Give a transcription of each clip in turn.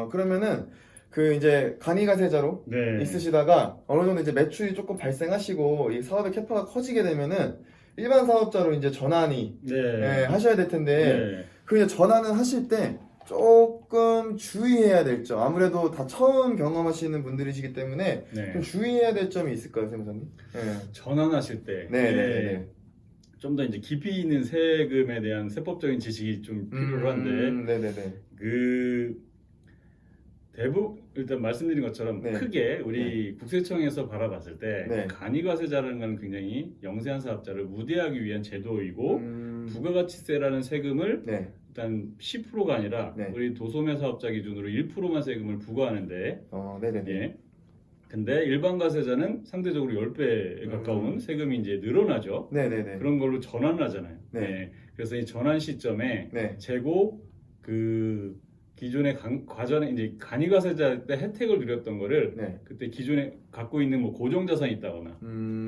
그러면은 그 이제 간이가세자로 네. 있으시다가 어느 정도 이제 매출이 조금 발생하시고 이 사업의 캐파가 커지게 되면은 일반 사업자로 이제 전환이 네. 하셔야 될 텐데 네. 그 이제 전환을 하실 때 조금 주의해야 될 점, 아무래도 다 처음 경험하시는 분들이시기 때문에 네. 좀 주의해야 될 점이 있을까요, 세무사님? 전환하실 때 네. 좀 더 이제 깊이 있는 세금에 대한 세법적인 지식이 좀 필요한데 네네네. 그 대부분 일단 말씀드린 것처럼 네. 크게 우리 국세청에서 바라봤을 때 네. 간이가세자라는 건 굉장히 영세한 사업자를 우대하기 위한 제도이고 부가가치세라는 세금을 네. 일단 10%가 아니라 네. 우리 도소매 사업자 기준으로 1%만 세금을 부과하는데 네네네. 예. 근데 일반 가세자는 상대적으로 10배에 가까운 세금이 이제 늘어나죠. 네네네. 그런 걸로 전환을 하잖아요. 네. 예. 그래서 이 전환 시점에 네. 재고 그 기존의 과전에 이제 간이가세자 때 혜택을 누렸던 거를 네. 그때 기존에 갖고 있는 뭐 고정자산이 있다거나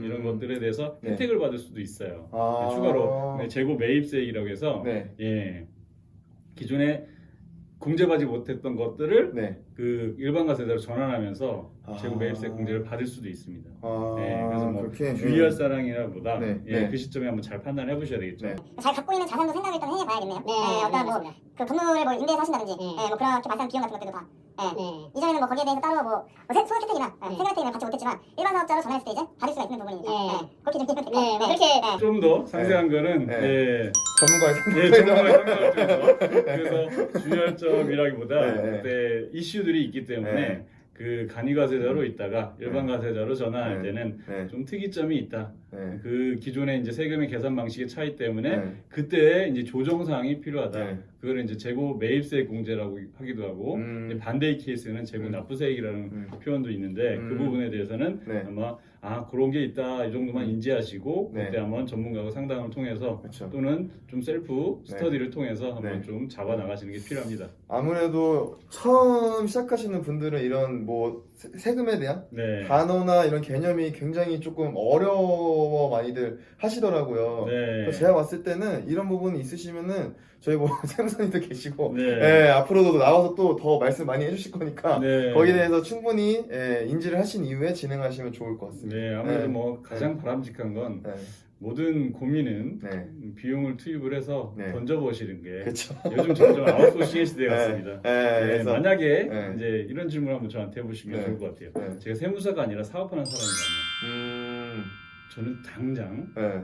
이런 것들에 대해서 네. 혜택을 받을 수도 있어요. 아. 추가로 재고 매입세액이라고 해서 네. 예. 기존에 공제받지 못했던 것들을 네. 그 일반 가세자로 전환하면서 아. 재고 매입세 공제를 받을 수도 있습니다. 아. 네, 그래서 뭐 그렇게 주의할 사항이라보다 네. 예, 네. 그 시점에 한번 잘 판단해 보셔야 되겠죠. 네. 잘 갖고 있는 자산도 생각을 일단 해봐야겠네요. 어떤 뭐 그 건물을 뭐 임대해서 하신다든지, 뭐 그렇게 발생한 비용 같은 것들도 다. 이전에는 뭐 거기에 대해서 따로 뭐 소득 혜택이나 생활 혜택을 받지 못했지만 일반 사업자로 전환했을 때 이제 받을 수가 있는 부분이니까. 그렇게 좀 이해면 될까요? 그렇게. 좀 더 상세한 거는 네. 예, 전문가의 전문가의 상담을 통해서 그래서 주의할 점이라기보다 네. 그때 이슈들이 있기 때문에 네. 그 간이가세자로 있다가 일반 가세자로 전환할 네. 때는 네. 좀 특이점이 있다. 네. 그 기존의 이제 세금의 계산 방식의 차이 때문에 네. 그때 이제 조정 사항이 필요하다. 네. 그거를 이제 재고 매입세 공제라고 하기도 하고 이제 반대의 케이스는 재고 납부세액이라는 표현도 있는데 그 부분에 대해서는 네. 아마 그런 게 있다 이 정도만 인지하시고 네. 그때 한번 전문가하고 상담을 통해서 그렇죠. 또는 좀 셀프 네. 스터디를 통해서 한번 네. 좀 잡아 나가시는 게 필요합니다. 아무래도 처음 시작하시는 분들은 이런 뭐 세금에 대한 네. 단어나 이런 개념이 굉장히 조금 어려워 많이들 하시더라고요. 네. 그래서 제가 봤을 때는 이런 부분이 있으시면은 저희 뭐 세무사님도 계시고 네. 앞으로도 나와서 또 더 말씀 많이 해주실 거니까 네. 거기에 대해서 충분히 인지를 하신 이후에 진행하시면 좋을 것 같습니다. 네, 아무래도 네. 뭐 가장 바람직한 건 네. 모든 고민은 네. 비용을 투입을 해서 네. 던져보시는 게 그렇죠. 요즘 점점 아웃소싱의 시대 같습니다. 네, 그래서 만약에 네. 이제 이런 질문 한번 저한테 해보시면 네. 좋을 것 같아요. 네. 제가 세무사가 아니라 사업하는 사람이라면 저는 당장 네.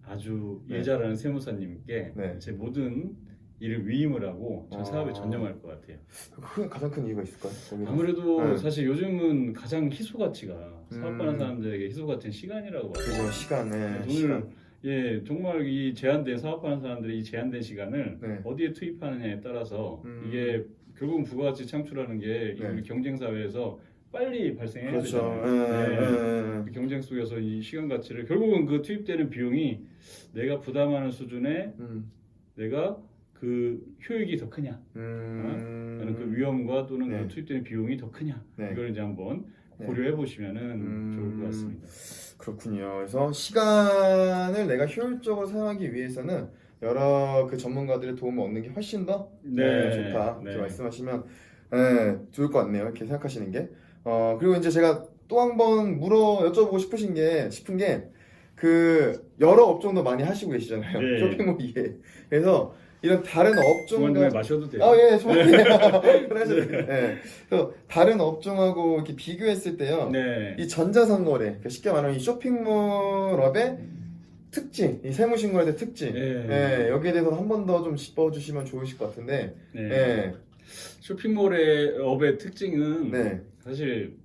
아주 네. 일 잘하는 세무사님께 네. 제 모든 일을 위임을 하고 전 사업에 전념할 것 같아요. 가장 큰 이유가 있을까요? 거기는? 아무래도 네. 사실 요즘은 가장 희소 가치가 사업하는 음. 사람들에게 희소 가치는 시간이라고 봐요. 그죠, 시간에 돈을 정말 이 제한된 사업하는 사람들이 이 제한된 시간을 네. 어디에 투입하느냐에 따라서 이게 결국은 부가가치 창출하는 게 네. 우리 경쟁 사회에서 빨리 발생해야 그렇죠. 되잖아요. 그 경쟁 속에서 이 시간 가치를 결국은 그 투입되는 비용이 내가 부담하는 수준에 내가 그 효익이 더 크냐, 아니면 그 위험과 또는 네. 그 투입되는 비용이 더 크냐, 네. 이걸 이제 한번 네. 고려해 보시면은 좋을 것 같습니다. 그렇군요. 그래서 시간을 내가 효율적으로 사용하기 위해서는 여러 그 전문가들의 도움을 얻는 게 훨씬 더 좋다. 이렇게 말씀하시면 좋을 것 같네요. 이렇게 생각하시는 게. 그리고 이제 제가 또 한 번 여쭤보고 싶은 게 그 여러 업종도 많이 하시고 계시잖아요. 네. 쇼핑몰 이외에. 그래서 이런 다른 중간중간에 업종과 마셔도 돼요. 예, 좋아요. 편하셔도 돼요. 네. 그래서 다른 업종하고 이렇게 비교했을 때요. 네. 이 전자상거래, 그러니까 쉽게 말하면 이 쇼핑몰업의 특징, 이 세무신고에 특징, 네. 여기에 대해서 한 번 더 좀 짚어주시면 좋으실 것 같은데, 네. 쇼핑몰의 업의 특징은 네. 사실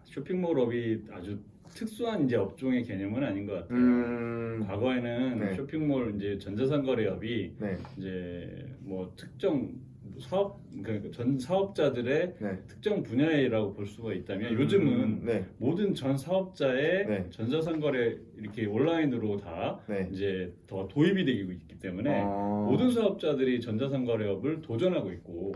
쇼핑몰업이 아주 특수한 이제 업종의 개념은 아닌 것 같아요. 과거에는 네. 쇼핑몰 이제 전자상거래업이 네. 이제 뭐 특정 그러니까 전 사업자들의 네. 특정 분야라고 볼 수가 있다면 요즘은 네. 모든 전 사업자의 네. 전자상거래 이렇게 온라인으로 다 네. 이제 더 도입이 되고 있기 때문에 모든 사업자들이 전자상거래업을 도전하고 있고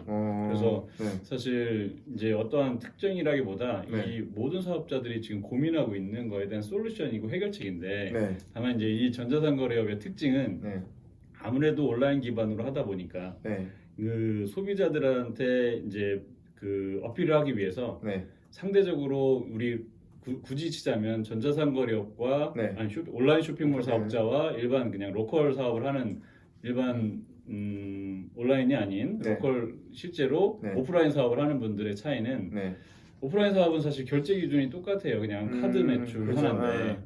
그래서 네. 사실 이제 어떠한 특징이라기보다 네. 이 모든 사업자들이 지금 고민하고 있는 거에 대한 솔루션이고 해결책인데 네. 다만 이제 이 전자상거래업의 특징은 네. 아무래도 온라인 기반으로 하다 보니까 네. 그 소비자들한테 이제 그 어필을 하기 위해서 네. 상대적으로 우리 굳이 치자면 전자상거래업과 네. 아니 온라인 쇼핑몰 네. 사업자와 일반 그냥 로컬 사업을 하는 일반 온라인이 아닌 네. 로컬 실제로 네. 오프라인 사업을 하는 분들의 차이는 네. 오프라인 사업은 사실 결제 기준이 똑같아요. 그냥 카드 매출 그렇죠. 하나인데 네.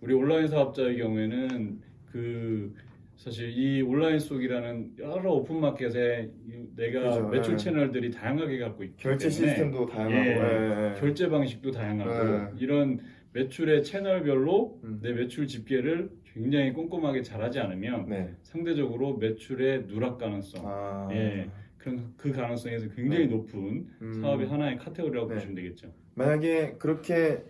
우리 온라인 사업자의 경우에는 그 사실 이 온라인 속이라는 여러 오픈마켓에 내가 그죠. 매출 네. 채널들이 다양하게 갖고 있기 결제 때문에 시스템도 다양하고 예, 네. 결제 방식도 다양하고 네. 이런 매출의 채널별로 네. 내 매출 집계를 굉장히 꼼꼼하게 잘하지 않으면 네. 상대적으로 매출의 누락 가능성 예, 그런 그 가능성에서 굉장히 네. 높은 사업의 하나의 카테고리라고 네. 보시면 되겠죠. 만약에 그렇게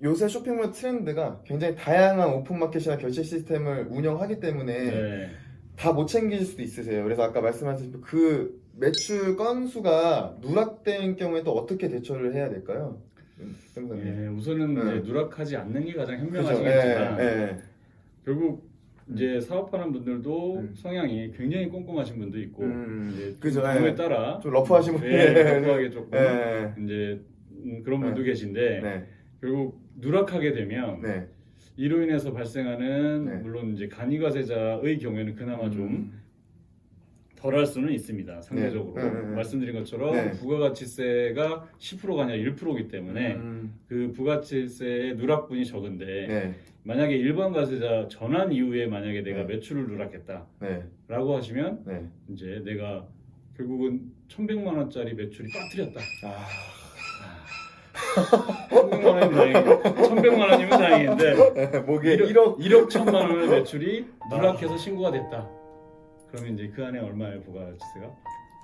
요새 쇼핑몰 트렌드가 굉장히 다양한 오픈마켓이나 결제 시스템을 운영하기 때문에 네. 다 못 챙길 수도 있으세요. 그래서 아까 말씀하신 그 매출 건수가 누락된 경우에 또 어떻게 대처를 해야 될까요? 예, 우선은 네. 이제 누락하지 않는 게 가장 그죠? 현명하시겠지만 예. 결국 이제 사업하는 분들도 음. 성향이 굉장히 꼼꼼하신 분도 있고 이제 그죠? 경우에 예. 따라 좀 러프하신 분. 러프하게 조금 예. 이제 그런 분도 계신데 네. 결국 누락하게 되면 네. 이로 인해서 발생하는 네. 물론 이제 간이과세자의 경우에는 그나마 좀 덜할 수는 있습니다. 상대적으로 말씀드린 것처럼 네. 부가가치세가 10%가 아니라 1%이기 때문에 그 부가가치세의 누락분이 적은데 네. 만약에 일반 과세자 전환 이후에 만약에 내가 네. 매출을 누락했다라고 네. 하시면 네. 이제 내가 결국은 1,100만 원짜리 매출이 빠뜨렸다. 1,100만 원이면 다행이고 1,100만 원이면 다행인데 목에 1억 1,000만 원의 매출이 누락해서 신고가 됐다. 그러면 이제 그 안에 얼마예요 부가가치세가?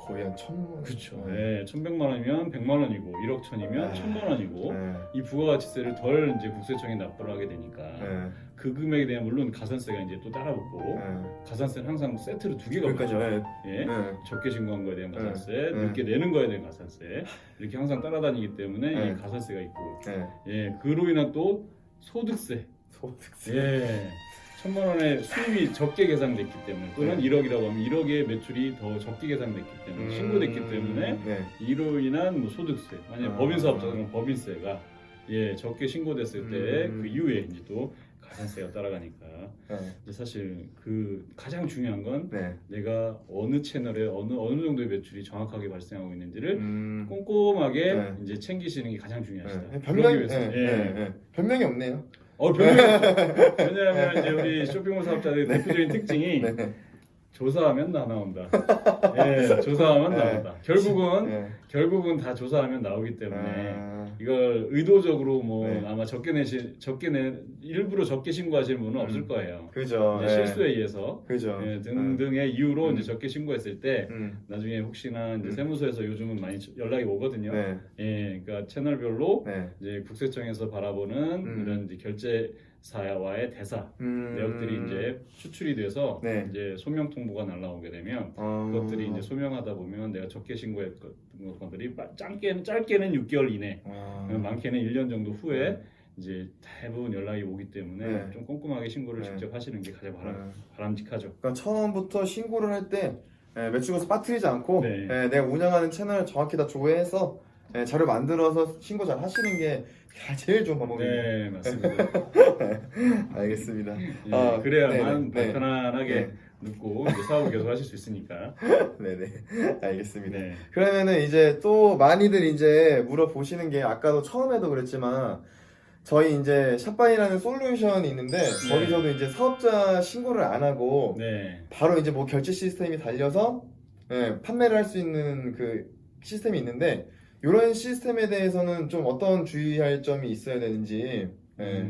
거의 한 1,000만 원. 그렇죠. 네, 1,100만 원이면 100만 원이고 1억 천이면 1,000만 원이고 네. 이 부가가치세를 덜 이제 국세청에 납부를 하게 되니까 네. 그 금액에 대한 물론 가산세가 이제 또 따라붙고 네. 가산세는 항상 세트로 두 개가 그러니까요. 붙죠. 네. 예, 네. 적게 신고한 거에 대한 가산세, 네. 늦게 내는 거에 대한 가산세 이렇게 항상 따라다니기 때문에 네. 이 가산세가 있고 네. 예, 그로 인한 또 소득세 소득세. 예. 1,000만 원의 수입이 적게 계산됐기 때문에 또는 1억이라고 하면 1억의 매출이 더 적게 계산됐기 때문에 신고됐기 때문에 네. 이로 인한 뭐 소득세 만약 법인 사업자들은 법인세가 예 적게 신고됐을 때 그 이후에 이제 또 가산세가 따라가니까 네. 이제 사실 그 가장 중요한 건 네. 내가 어느 채널에 어느 정도의 매출이 정확하게 발생하고 있는지를 꼼꼼하게 네. 이제 챙기시는 게 가장 중요하시다. 네. 그러기 변명이 위해서. 변명이 없네요. 변명이 왜냐하면 이제 우리 쇼핑몰 사업자들의 대표적인 특징이 네. 조사하면 다 나온다. 예, 조사하면 네. 나온다. 결국은 다 조사하면 나오기 때문에 이걸 의도적으로 뭐 네. 아마 일부러 적게 신고하시는 분은 없을 거예요. 그죠. 이제 실수에 의해서 그죠. 등등의 이유로 이제 적게 신고했을 때 나중에 혹시나 이제 음. 세무서에서 요즘은 많이 연락이 오거든요. 네. 예, 그러니까 채널별로 네. 이제 국세청에서 바라보는 이런 이제 결제사와의 대사 내역들이 이제 추출이 돼서 네. 이제 소명 통보가 날라오게 되면 그것들이 이제 소명하다 보면 내가 적게 신고했던 것들이 짧게는 6개월 이내, 많게는 1년 정도 후에 이제 대부분 연락이 오기 때문에 네. 좀 꼼꼼하게 신고를 네. 직접 하시는 게 가장 바람직하죠. 그러니까 처음부터 신고를 할 때 매출고서 빠뜨리지 않고 네. 내가 운영하는 채널을 정확히 다 조회해서 자료 만들어서 신고 잘 하시는 게 제일 좋은 방법입니다. 네, 맞습니다. 알겠습니다. 예, 그래야만 네네. 편안하게 네. 눕고 이제 사업을 계속 하실 수 있으니까. 네네. 알겠습니다. 네. 그러면은 이제 또 많이들 이제 물어보시는 게 아까도 처음에도 그랬지만 저희 이제 샷바이라는 솔루션이 있는데 거기서도 이제 사업자 신고를 안 하고 네. 바로 이제 뭐 결제 시스템이 달려서 판매를 할 수 있는 그 시스템이 있는데 이런 시스템에 대해서는 좀 어떤 주의할 점이 있어야 되는지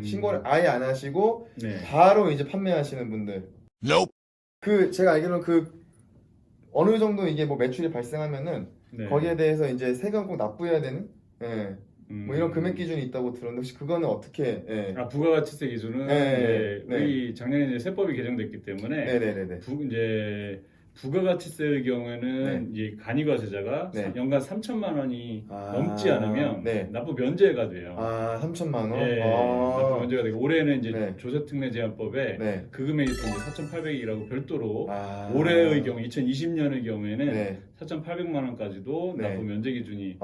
신고를 아예 안 하시고 네. 바로 이제 판매하시는 분들 그 제가 알기로는 그 어느 정도 이게 뭐 매출이 발생하면은 네. 거기에 대해서 이제 세금 꼭 납부해야 되는 뭐 이런 금액 기준이 있다고 들었는데 혹시 그거는 어떻게 부가가치세 기준은 네, 이제 네. 우리 작년에 이제 세법이 개정됐기 때문에 네네네네 이제 부가가치세의 경우에는 이제 간이과세자가 연간 3천만 원이 넘지 않으면 납부 면제가 돼요. 3천만 원? 예, 납부 면제가 되고 올해는 이제 조세특례제한법에 그 금액이 또 이제 4,800이라고 별도로 올해의 경우 2020년의 경우에는 4,800만 원까지도 납부 면제 기준이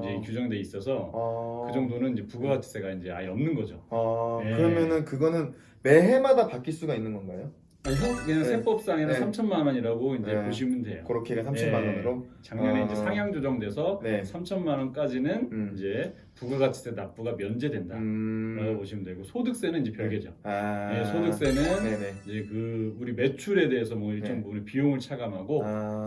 이제 규정돼 있어서 그 정도는 이제 부가가치세가 이제 아예 없는 거죠. 그러면은 그거는 매해마다 바뀔 수가 있는 건가요? 아니, 그냥 세법상에는 3천만 원이라고 이제 보시면 돼요. 그렇게가 3천만 원으로? 작년에 이제 상향 조정돼서 3천만 원까지는 이제 부가가치세 납부가 면제된다라고 보시면 되고 소득세는 이제 별개죠. 소득세는 이제 그 우리 매출에 대해서 뭐 일정 부분의 비용을 차감하고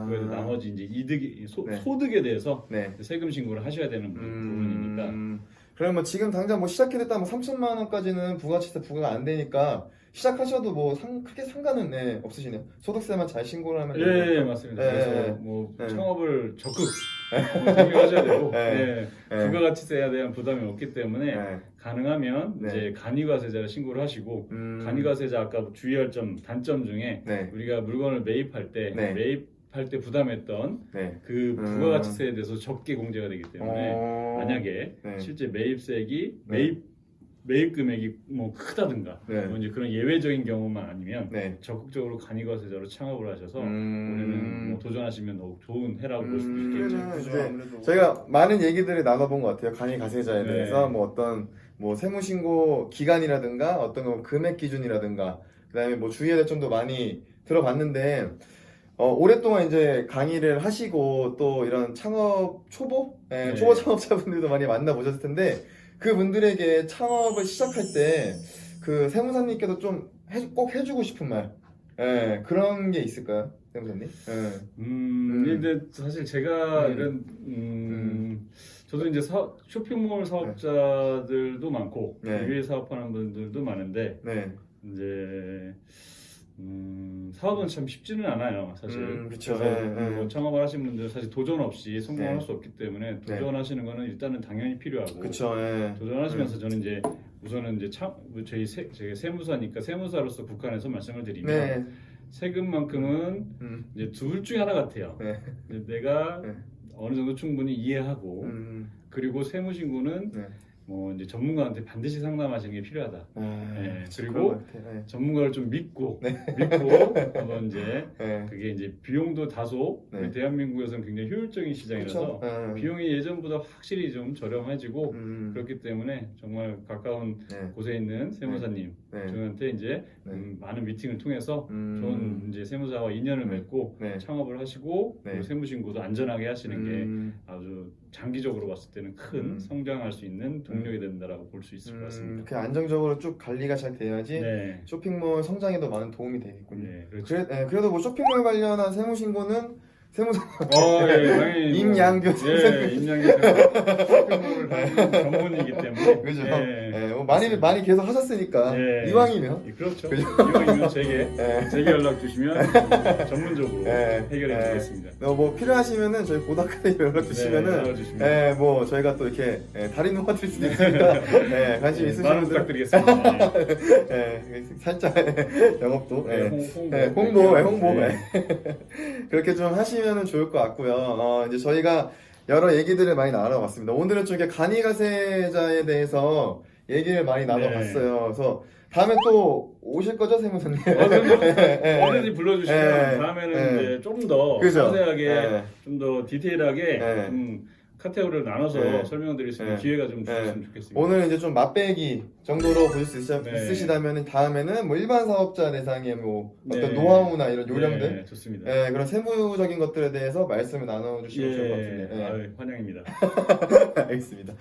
그래서 나머지 이제 이득이 소득에 대해서 세금 신고를 하셔야 되는 부분이니까. 그러면 지금 당장 뭐 시작해뒀다 뭐 3천만 원까지는 부가가치세 부과가 안 되니까 시작하셔도 뭐 크게 상관은 없으시네요. 소득세만 잘 신고를 하면 예, 맞습니다. 그래서 뭐 창업을 적극 적용하셔야 되고 부가가치세에 대한 부담이 없기 때문에 가능하면 이제 간이과세자를 신고를 하시고 간이과세자 아까 주의할 점 단점 중에 우리가 물건을 매입할 때 부담했던 그 부가가치세에 대해서 적게 공제가 되기 때문에 만약에 실제 매입세액이 매입 금액이 뭐 크다든가 뭐 이제 그런 예외적인 경우만 아니면 적극적으로 간이과세자로 창업을 하셔서 올해는 뭐 도전하시면 더욱 좋은 해라고 볼 수도 있겠죠. 저희가 많은 얘기들을 나눠본 것 같아요. 간이과세자에 대해서 뭐 어떤 뭐 세무신고 기간이라든가 어떤 거 금액 기준이라든가 그다음에 뭐 주의해야 될 점도 많이 들어봤는데 오랫동안 이제 강의를 하시고 또 이런 창업 초보 창업자분들도 많이 만나보셨을 텐데 그분들에게 창업을 시작할 때 그 세무사님께서 좀 꼭 해주고 싶은 말 그런 게 있을까요, 세무사님? 근데 사실 제가 이런 저도 이제 쇼핑몰 사업자들도 많고 위에 사업하는 분들도 많은데 이제 사업은 참 쉽지는 않아요, 사실. 그쵸. 뭐 창업을 하시는 분들 사실 도전 없이 성공할 수 없기 때문에 도전하시는 거는 일단은 당연히 필요하고. 도전하시면서 저는 이제 우선은 이제 제가 세무사니까 세무사로서 국한해서 말씀을 드리면 세금만큼은 이제 둘 중에 하나 같아요. 내가 어느 정도 충분히 이해하고 그리고 세무신고는 뭐 이제 전문가한테 반드시 상담하시는 게 필요하다. 그리고 전문가를 좀 믿고 한번 이제 그게 이제 비용도 다소 우리 대한민국에서는 굉장히 효율적인 시장이라서 비용이 예전보다 확실히 좀 저렴해지고 그렇기 때문에 정말 가까운 곳에 있는 세무사님 저한테 이제 많은 미팅을 통해서 좋은 이제 세무사와 인연을 맺고 창업을 하시고 그리고 세무신고도 안전하게 하시는 게 아주 장기적으로 봤을 때는 큰 성장할 수 있는 동력이 된다라고 볼 수 있을 것 같습니다. 그 안정적으로 쭉 관리가 잘 돼야지 쇼핑몰 성장에도 많은 도움이 되겠군요. 그렇죠. 그래도 뭐 쇼핑몰 관련한 세무신고는 세무사 당연히 임양교 선생님 임양교 쇼핑몰을 다니는 전문이기 때문에 그죠. 많이 계속 하셨으니까 이왕이면 그렇죠. 이왕이면 제게 연락 주시면 전문적으로 해결해 드리겠습니다. 뭐 필요하시면은 저희 보다카에 연락 주시면은 뭐 저희가 또 이렇게 다리 놓아드릴 수도 있으니까 관심 있으시면 부탁드리겠습니다. 살짝 영업도 홍보 그렇게 좀 하시면은 좋을 것 같고요. 이제 저희가 여러 얘기들을 많이 나눠봤습니다. 오늘은 좀 이렇게 간이과세자에 대해서 얘기를 많이 나눠봤어요. 그래서 다음에 또 오실 거죠, 세무사님? 언제든지 불러주시면 다음에는 이제 좀 더 상세하게, 좀 더 디테일하게 카테고리를 나눠서 설명드릴 수 있는 기회가 좀 주셨으면 좋겠습니다. 오늘 이제 좀 맛배기 정도로 보실 수 있으시다면 다음에는 뭐 일반 사업자 대상의 뭐 어떤 노하우나 이런 요령들, 좋습니다. 그런 세무적인 것들에 대해서 말씀을 나눠주시면 좋을 것 같은데. 환영입니다. 알겠습니다.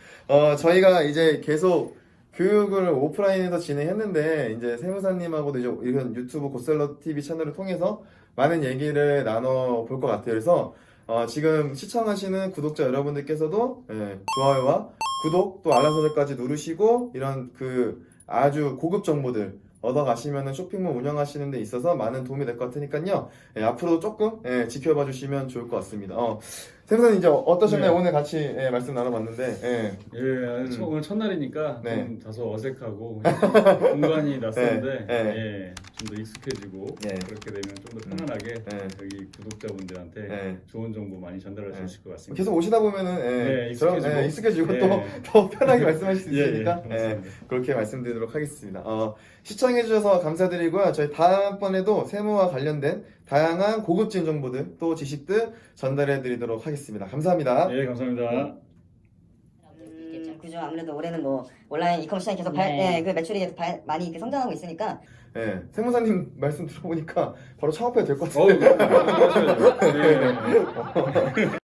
저희가 이제 계속 교육을 오프라인에서 진행했는데 이제 세무사님하고도 이제 이런 유튜브 곧셀러 TV 채널을 통해서 많은 얘기를 나눠 볼 것 같아요. 그래서 지금 시청하시는 구독자 여러분들께서도 좋아요와 구독 또 알람 설정까지 누르시고 이런 그 아주 고급 정보들 얻어가시면 쇼핑몰 운영하시는 데 있어서 많은 도움이 될 것 같으니까요. 앞으로도 조금 지켜봐 주시면 좋을 것 같습니다. 세무사님 이제 어떠셨나요? 오늘 같이 말씀 나눠봤는데 오늘 첫날이니까 좀 다소 어색하고 공간이 낯선데 좀 더 익숙해지고 그렇게 되면 좀 더 편안하게 편하게 네. 여기 구독자분들한테 네. 좋은 정보 많이 전달할 수 네. 있을 것 같습니다. 계속 오시다 보면은 네, 익숙해지고, 익숙해지고 네. 또 더 편하게 말씀하실 수 예, 예, 있으니까 맞습니다. 그렇게 말씀드리도록 하겠습니다. 시청해주셔서 감사드리고요. 저희 다음번에도 세무와 관련된 다양한 고급진 정보들 또 지식들 전달해드리도록 하겠습니다. 감사합니다. 예, 감사합니다. 그죠. 아무래도 올해는 뭐 온라인 이커머스 시장이 계속 그 매출이 많이 이렇게 성장하고 있으니까 네, 세무사님 말씀 들어보니까 바로 창업해도 될 것 어우, 같은데. 그럼 하셔야죠. 네.